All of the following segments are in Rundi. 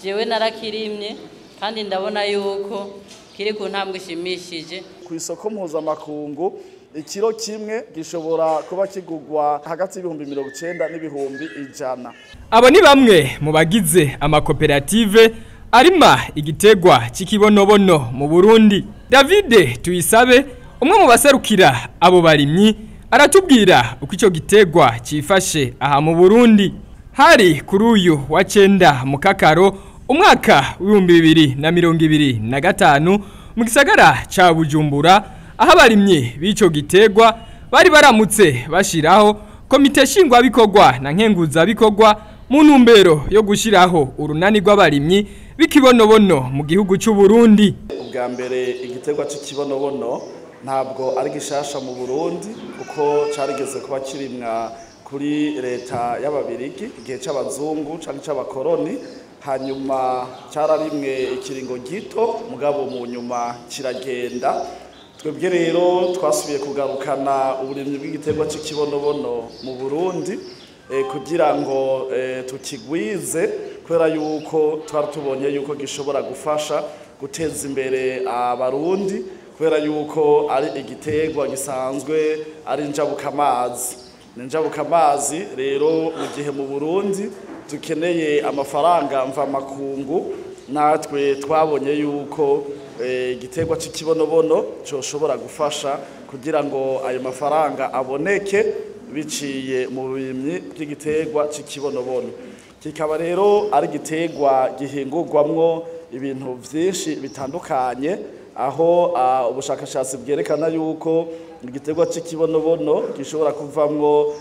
jewe narakirimye kandi ndabona yuko kiri ku ntambwe ishimishije. Ku isoko mpuzamakungu ikiro kimwe gishobora kuba kigugwa hagati y'ibihumbi 90 n'ibihumbi 100. Abo ni bamwe mu bagize amakoperative arima igiterwa c'ikibonobono mu Burundi. David Tuyisabe umwe mu baserukira abo barimyi aratubwira uko ico giterwa cifashe aha mu Burundi. Hari kuri uyu wa 9 mu Kakaro umwaka w'2025 mu gisagara ca Bujumbura aho abarimyi b'ico giterwa bari baramutse bashiraho komite shingwa bikorwa na nkenguza bikorwa mu ntumbero yo gushiraho urunani rw'abarimyi b'ikibonobono mu gihugu cy'u Burundi. Ubwa mbere igiterwa c'ikibonobono ntabwo ari gishasha mu Burundi kuko carigeze kuba kirimwa kuri leta y'ababirigi igihe c'abazungu canke c'abakoroni, hanyuma cararimwe ikiringo gito mugabo mu nyuma kiragenda. Twebwe rero twasubiye kugarukana uburimyi bw'igiterwa c'ikibonobono mu Burundi kugira ngo tukigwize, kubera yuko twari tubonye yuko gishobora gufasha guteza imbere abarundi, kubera yuko ari igiterwa gisanzwe ari njabukamazi. Njabukamazi rero mu gihe mu Burundi dukeneye amafaranga mva makungu, natwe twabonye yuko igiterwa c'ikibonobono coshobora gufasha kugira ngo ayo mafaranga aboneke biciye mu burimyi bw'igiterwa c'ikibonobono. Kikaba rero ari igiterwa gihingurwamwo ibintu vyinshi bitandukanye, aho ubushakashatsi bwerekana yuko igiterwa c'ikibonobono gishobora kuvamwo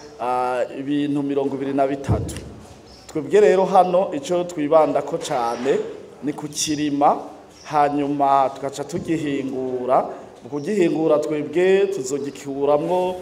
ibintu 23. Twebwe rero hano ico twibandako cane ni kukirima, hanyuma tugaca tugihingura. Mu kugihingura twebwe tuzogikuramwo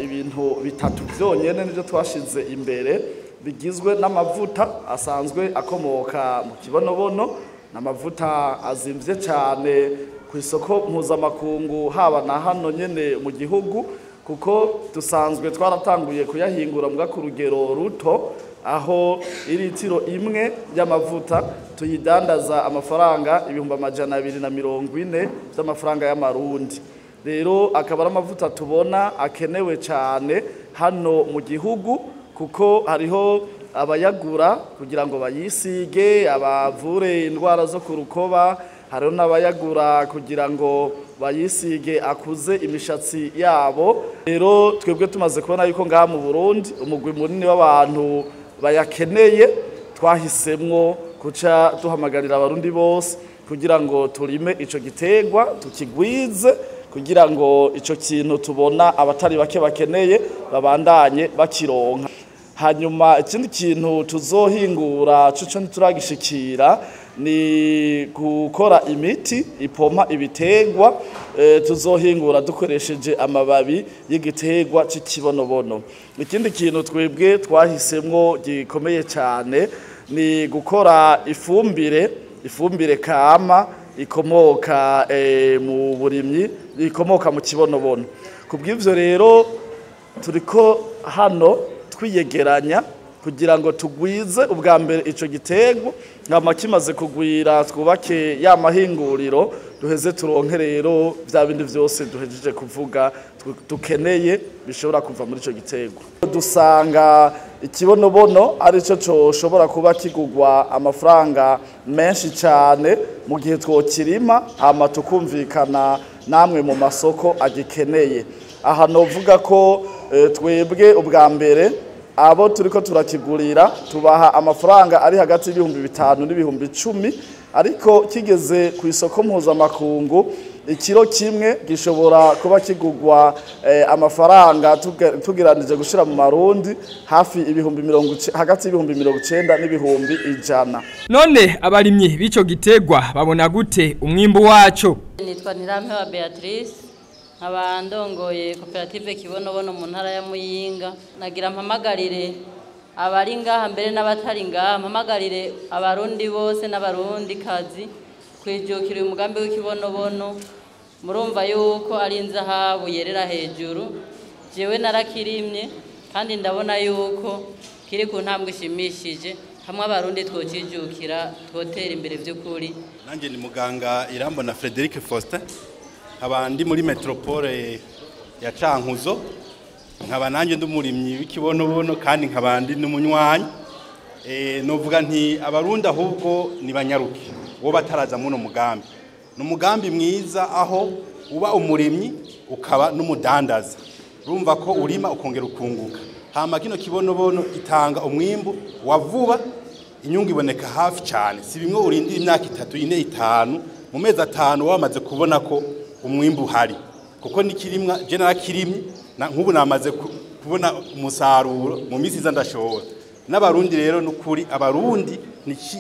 ibintu bitatu vyonyene nivyo twashize imbere, bigizwe n'amavuta asanzwe akomoka mu kibonobono, n'amavuta azimvye cane ku isoko mpuzamakungu haba na hano nyene mu gihugu, kuko dusanzwe twaratanguye kuyahingura mbwa ku rugero ruto, aho litiro imwe y'amavuta tuyidandaza amafaranga 240 z'amafaranga y'Amarundi. Rero akaba ari amavuta tubona akenewe cyane hano mu gihugu, kuko hariho abayagura kugira ngo bayisige abavure indwara zo kurukoba, hariho n'abayagura kugira ngo bayisige akuze imishatsi yabo. Rero twebwe tumaze kubona yuko ngaha mu Burundi umugwi munini w'abantu bayakeneye, twahisemwo kuca duhamagarira abarundi bose kugira ngo turime ico giterwa tukigwize, kugira ngo ico kintu tubona abatari bake bakeneye babandanye bakironka. Hanyuma ikindi kintu tuzohingura cyo ntituragishikira ni gukora imiti ipompa ibiterwa, tuzohingura dukoresheje amababi y'igiterwa c'ikibonobono. Ikindi kintu twebwe twahisemwo gikomeye cyane ni gukora ifumbire kama ikomoka mu burimyi, ikomoka mu kibonobono. Kubw'ivyo rero turiko hano twiyegeranya kugira ngo tugwize ubwa mbere ico giterwa, ngama kimaze kugwira twubake ya mahinguriro, duheze turonke rero vya bindi vyose duhejeje kuvuga dukeneye bishobora kuva muri ico giterwa. Dusanga ikibonobono ari cyo coshobora kuba kigugwa amafaranga menshi cyane mu gihe twokirima, hama tukumvikana namwe mu masoko agikeneye. Aha novuga ko twebwe ubwa mbere abo turiko turakigurira tubaha amafaranga ari hagati y'ibihumbi 5 n'ibihumbi 10, ariko kigeze ku isoko mpuzamakungu ikiro kimwe gishobora kuba kigugwa amafaranga tugiranije gushira mu marundi hafi hagati y'ibihumbi 90 n'ibihumbi 100. None abarimyi b'ico giterwa babona gute umwimbo waco? Nitwa Ntirampewa Beatrice, abandongoye koperative kibonobono mu ntara ya Muyinga. Nagira mpamagarire abari ngaha mbere n'abatari ngaha, mpamagarire abarundi bose n'abarundi kazi kwijukira umugambi w'ikibonobono. Murumva yuko ari inzahabu yerera hejuru. Jewe narakirimye kandi ndabona yuko kiri ku ntambwe ishimishije. hamwe Abarundi twokwijukira twotera imbere vy'ukuri. Nanje ni muganga Irambona Frederic Faustin, abandi muri metropole ya Cankuzo, nkaba nanje ndumurimyi w'ikibonobono kandi nkabandi n'umunywanyi. Novuga nti Abarundi ahubwo ni banyaruke wo bataraza muno mugambi. N'umugambi mwiza aho uba umurimyi ukaba n'umudandaza. Urumva ko urima ukongera ukunguka. Hama kino kibonobono itanga umwimbu wa vuba, inyungu iboneka hafi cyane. Si bimwe urindira imyaka 3, 4, 5 mu mezi 5 wamaze kubona ko umwimbu hari. Kuko nikirimwa je narakirimye nk'ubu namaze kubona umusaruro mu misi iza ndashobora. N'Abarundi rero nukuri Abarundi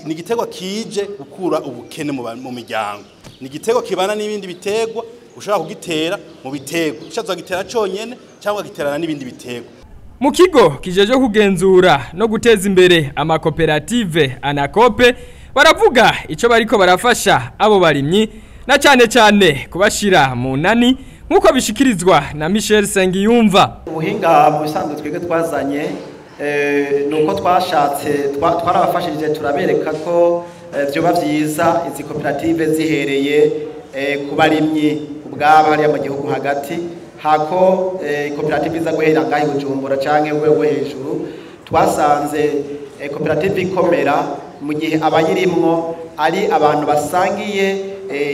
ni giterwa kije gukura ubukene mu miryango. Ni giterwa kibana n'ibindi biterwa ushaka kugitera mu biterwa. Ushatse gitera cyonyene cyangwa giterana n'ibindi biterwa. Mu kigo kijeje kugenzura no guteza imbere amakoperative anakope baravuga ico bariko barafasha abo barimyi na cyane kubashira mu nani nkuko bishikirizwa na Michel Sengiyumva. Ubuhinga mu bisanzwe twege twazanye nuko twashatse twarabafashije turabereka ko byoba vyiza izi koperative zihereye ku barimyi ubwabo hariya mu gihugu hagati hako koperative iza guhera ngahi Bujumbura canke urwego hejuru. Twasanze koperative ikomera mu gihe abayirimwo ari abantu basangiye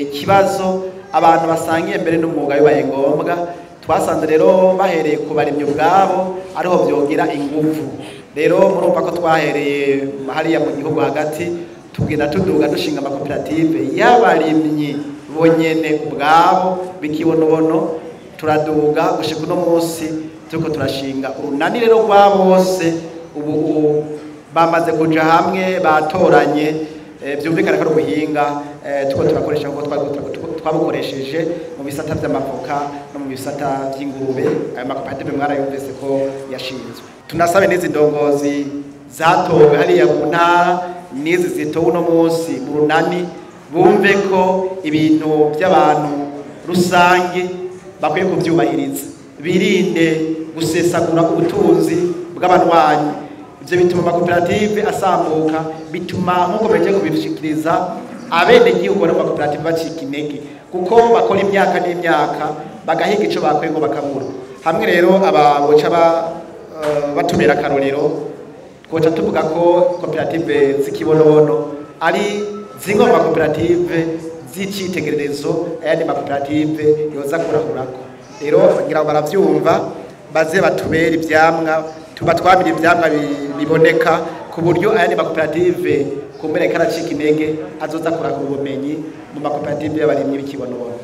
ikibazo, abantu basangiye mbere n'umwuga bibaye ngombwa. Twasanze rero bahereye ku barimyi ubwabo ariho byogira ingufu. Rero murumva ko twahereye hariya mu gihugu hagati tugenda tuduga dushinga amakoperative y'abarimyi bonyene ubwabo bikibonobono, turaduga gushika uno munsi turiko turashinga urunani rero rwa bose. Ubu bamaze kuja hamwe batoranye byumvikana ko ubuhinga tuko turakoresha ngo twabukoresheje mu bisata by'amavuka no mu bisata by'ingurube. Ayo makoperative mwarayumvise ko yashinzwe. Tunasabe n'izi ndongozi zatowe hariya mu ntara n'izi zitowe uno munsi mu runani bumve ko ibintu by'abantu rusange bakwiye kubyubahiriza, birinde gusesagura ubutunzi bw'abanwanyi. Ivyo bituma amakoperative asambuka, bituma nkuko beje kubishikiriza abene gihugu no makoperative bacika intege kuko bakora imyaka n'imyaka bagahiga ico bakwiye ngo bakabura. Hamwe rero ababoca batumira karorero twoca tuvuga ko koperative zikibonobono ari zingo makoperative zicitegererezo ayandi makoperative yoza kurahurako. Rero ngira baravyumva baze batubera ivyamwa tubatwamira ivyamwa biboneka ku buryo ayandi makoperative kumbere karacika intege azoza kurahura ubumenyi mu makoperative y'abarimyi b'ikibonobono.